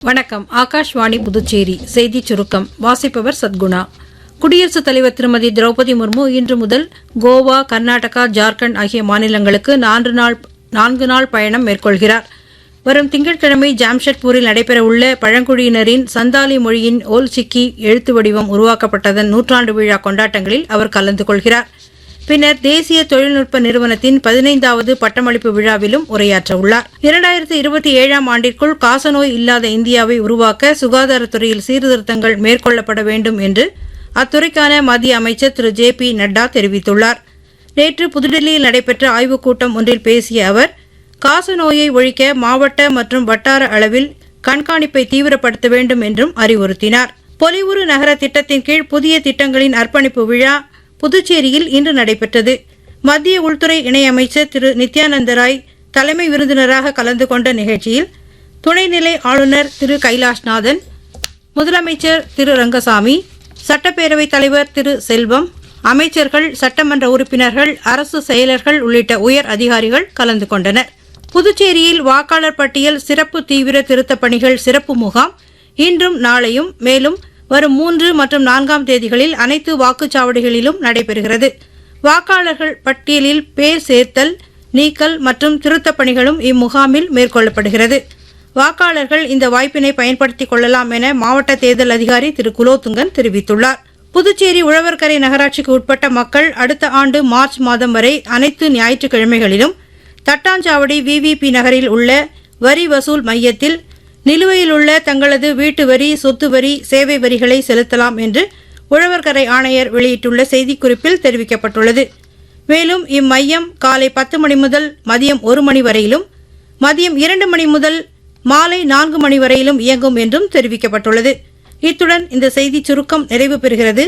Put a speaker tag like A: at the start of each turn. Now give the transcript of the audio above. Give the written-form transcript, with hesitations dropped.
A: வணக்கம். ஆகாஷ்வாணி புதுச்சேரி செய்திச் சுருக்கம் வாசிப்பவர் சத்குணா. குடியரசுத் தலைவர் திருமதி திரௌபதி முர்மு இன்று முதல் கோவா, கர்நாடகா, ஜார்க்கண்ட் ஆகிய மாநிலங்களுக்கு 4 நாள் பயணம் மேற்கொள்கிறார். வரும் திங்கட்கிழமை ஜாம்ஷெட்பூரில் நடைபெறவுள்ள பழங்குடியினரின் சந்தாலி மொழியின் ஓல் சிக்கி எழுத்து வடிவம் உருவாக்கப்பட்டதன் 100ஆண்டு விழா கொண்டாட்டங்களில் அவர் கலந்து கொள்கிறார். பின்னர் தேசிய தொழில்நுட்ப நிறுவனத்தின் 15வது பட்டமளிப்பு விழாவிலும் உரையாற்ற உள்ளார். 2027ஆம் ஆண்டிற்குள் காசநோய் இல்லாத இந்தியாவை உருவாக்க சுகாதாரத்துறையில் சீர்திருத்தங்கள் மேற்கொள்ளப்பட வேண்டும் என்று அத்துறைக்கான மத்திய அமைச்சர் திரு JP நட்டா தெரிவித்துள்ளார். நேற்று புதுடில்லியில் நடைபெற்ற ஆய்வுக் கூட்டம் ஒன்றில் பேசிய அவர், காசநோயை ஒழிக்க மாவட்ட மற்றும் வட்டார அளவில் கண்காணிப்பை தீவிரப்படுத்த வேண்டும் என்றும் அறிவுறுத்தினார். பொலிவுறு நகர திட்டத்தின் கீழ் புதிய திட்டங்களின் அர்ப்பணிப்பு விழா புதுச்சேரியில் இன்று நடைபெற்றது. மத்திய உள்துறை இணையமைச்சர் திரு நித்யானந்த ராய் தலைமை விருந்தினராக கலந்து கொண்ட நிகழ்ச்சியில் துணைநிலை ஆளுநர் திரு கைலாஷ்நாதன், முதலமைச்சர் திரு ரங்கசாமி, சட்டப்பேரவைத் தலைவர் திரு செல்வம், அமைச்சர்கள், சட்டமன்ற உறுப்பினர்கள், அரசு செயலர்கள் உள்ளிட்ட உயர் அதிகாரிகள் கலந்து கொண்டனர். புதுச்சேரியில் வாக்காளர் பட்டியல் சிறப்பு தீவிர திருத்தப் பணிகள் சிறப்பு முகாம் இன்றும் நாளையும், மேலும் வரும் 3 மற்றும் 4ஆம் தேதிகளில் அனைத்து வாக்குச்சாவடிகளிலும் நடைபெறுகிறது. வாக்காளர்கள் பட்டியலில் பேர் சேர்த்தல், நீக்கல் மற்றும் திருத்தப் பணிகளும் இம்முகாமில் மேற்கொள்ளப்படுகிறது. வாக்காளர்கள் இந்த வாய்ப்பினை பயன்படுத்திக் கொள்ளலாம் என மாவட்ட தேர்தல் அதிகாரி திரு குலோத்துங்கன் தெரிவித்துள்ளார். புதுச்சேரி உழவர்கரை நகராட்சிக்கு உட்பட்ட மக்கள் அடுத்த ஆண்டு மார்ச் மாதம் வரை அனைத்து ஞாயிற்றுக்கிழமைகளிலும் தட்டாஞ்சாவடி VVP நகரில் உள்ள வரி வசூல் மையத்தில் நிலுவையில் உள்ள தங்களது வீட்டு வரி, சொத்து வரி, சேவை வரிகளை செலுத்தலாம் என்று உழவர்கரை ஆணையர் வெளியிட்டுள்ள செய்திக்குறிப்பில் தெரிவிக்கப்பட்டுள்ளது. மேலும் இம்மையம் காலை 10 மணி முதல் மதியம் 1 மணி வரையிலும், மதியம் 2 மணி முதல் மாலை 4 மணி வரையிலும் இயங்கும் என்றும் தெரிவிக்கப்பட்டுள்ளது. இத்துடன் இந்த செய்திச் சுருக்கம் நிறைவு பெறுகிறது.